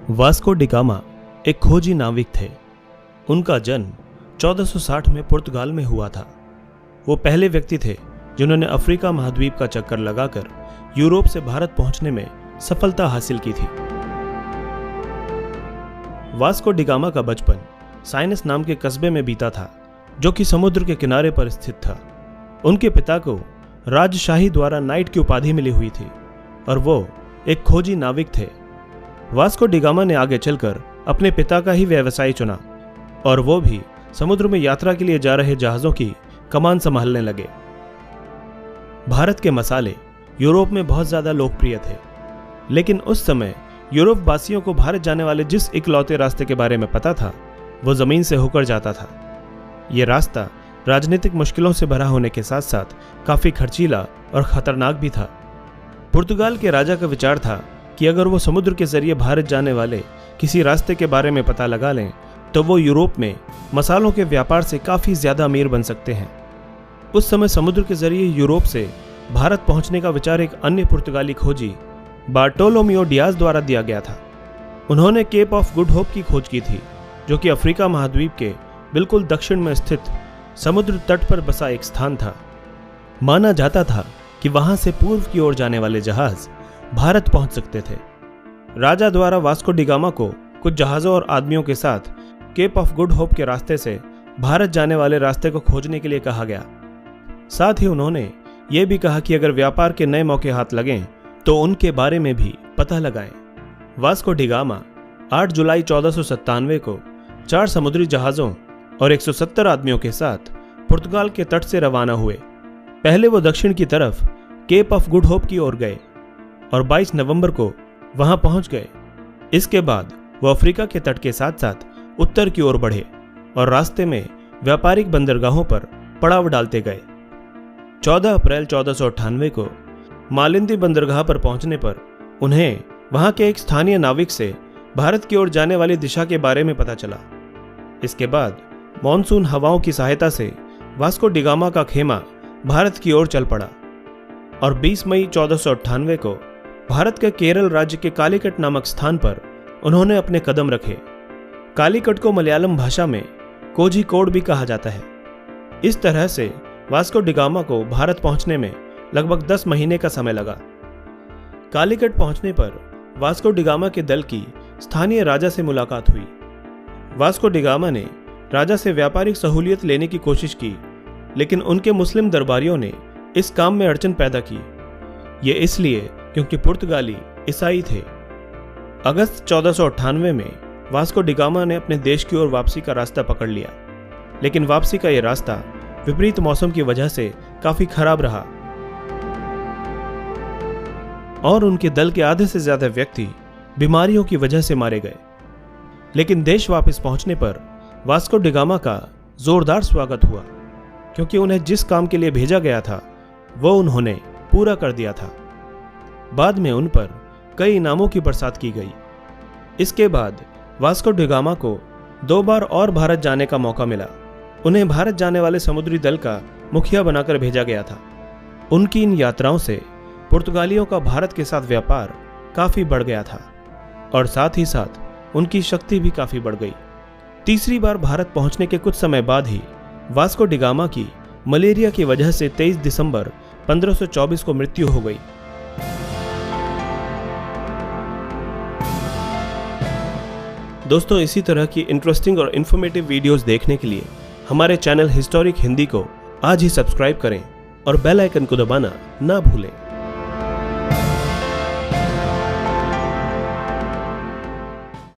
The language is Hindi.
वास्को डी गामा एक खोजी नाविक थे। उनका जन्म 1460 में पुर्तगाल में हुआ था। वो पहले व्यक्ति थे जिन्होंने अफ्रीका महाद्वीप का चक्कर लगाकर यूरोप से भारत पहुंचने में सफलता हासिल की थी। वास्को डी गामा का बचपन साइनस नाम के कस्बे में बीता था, जो कि समुद्र के किनारे पर स्थित था। उनके पिता को राजशाही द्वारा नाइट की उपाधि मिली हुई थी और वो एक खोजी नाविक थे। वास्को डी गामा ने आगे चलकर अपने पिता का ही व्यवसाय चुना और वो भी समुद्र में यात्रा के लिए जा रहे जहाजों की कमान संभालने लगे। भारत के मसाले यूरोप में बहुत ज्यादा लोकप्रिय थे, लेकिन उस समय यूरोप वासियों को भारत जाने वाले जिस इकलौते रास्ते के बारे में पता था वो जमीन से होकर जाता था। ये रास्ता राजनीतिक मुश्किलों से भरा होने के साथ साथ काफी खर्चीला और खतरनाक भी था। पुर्तगाल के राजा का विचार था कि अगर वो समुद्र के जरिए भारत जाने वाले किसी रास्ते के बारे में पता लगा लें तो वो यूरोप में मसालों के व्यापार से काफी ज्यादा अमीर बन सकते हैं। उस समय समुद्र के जरिए यूरोप से भारत पहुंचने का विचार एक अन्य पुर्तगाली खोजी बार्टोलोमियो डियाज द्वारा दिया गया था। उन्होंने केप ऑफ गुड होप की खोज की थी, जो कि अफ्रीका महाद्वीप के बिल्कुल दक्षिण में स्थित समुद्र तट पर बसा एक स्थान था। माना जाता था कि वहां से पूर्व की ओर जाने वाले जहाज भारत पहुंच सकते थे। राजा द्वारा वास्को डी गामा को कुछ जहाजों और आदमियों के साथ केप ऑफ गुड होप के रास्ते से भारत जाने वाले रास्ते को खोजने के लिए कहा गया। साथ ही उन्होंने ये भी कहा कि अगर व्यापार के नए मौके हाथ लगें तो उनके बारे में भी पता लगाएं। वास्को डी गामा 8 जुलाई 1497 को 4 समुद्री जहाजों और 170 आदमियों के साथ पुर्तगाल के तट से रवाना हुए। पहले वो दक्षिण की तरफ केप ऑफ गुड होप की ओर गए और 22 नवंबर को वहां पहुंच गए। इसके बाद वो अफ्रीका के तट के साथ साथ उत्तर की ओर बढ़े और रास्ते में व्यापारिक बंदरगाहों पर पड़ाव डालते गए। 14 अप्रैल 1498 को मालिंदी बंदरगाह पर पहुंचने पर उन्हें वहां के एक स्थानीय नाविक से भारत की ओर जाने वाली दिशा के बारे में पता चला। इसके बाद मॉनसून हवाओं की सहायता से वास्को डी गामा का खेमा भारत की ओर चल पड़ा और 20 मई 1498 को भारत के केरल राज्य के कालीकट नामक स्थान पर उन्होंने अपने कदम रखे। कालीकट को मलयालम भाषा में कोझिकोड भी कहा जाता है। इस तरह से वास्को डी गामा को भारत पहुंचने में लगभग 10 महीने का समय लगा। कालीकट पहुंचने पर वास्को डी गामा के दल की स्थानीय राजा से मुलाकात हुई। वास्को डी गामा ने राजा से व्यापारिक सहूलियत लेने की कोशिश की, लेकिन उनके मुस्लिम दरबारियों ने इस काम में अड़चन पैदा की। ये इसलिए क्योंकि पुर्तगाली ईसाई थे। अगस्त 1498 में वास्को डी गामा ने अपने देश की ओर वापसी का रास्ता पकड़ लिया, लेकिन वापसी का यह रास्ता विपरीत मौसम की वजह से काफी खराब रहा और उनके दल के आधे से ज्यादा व्यक्ति बीमारियों की वजह से मारे गए। लेकिन देश वापस पहुंचने पर वास्को डी गामा का जोरदार स्वागत हुआ, क्योंकि उन्हें जिस काम के लिए भेजा गया था वो उन्होंने पूरा कर दिया था। बाद में उन पर कई इनामों की बरसात की गई। इसके बाद वास्को डी गामा को 2 बार और भारत जाने का मौका मिला। उन्हें भारत जाने वाले समुद्री दल का मुखिया बनाकर भेजा गया था। उनकी इन यात्राओं से पुर्तगालियों का भारत के साथ व्यापार काफी बढ़ गया था और साथ ही साथ उनकी शक्ति भी काफी बढ़ गई। तीसरी बार भारत पहुंचने के कुछ समय बाद ही वास्को डी गामा की मलेरिया की वजह से 23 दिसंबर 1524 को मृत्यु हो गई। दोस्तों, इसी तरह की इंटरेस्टिंग और इन्फॉर्मेटिव वीडियोस देखने के लिए हमारे चैनल हिस्टोरिक हिंदी को आज ही सब्सक्राइब करें और बेल आइकन को दबाना ना भूलें।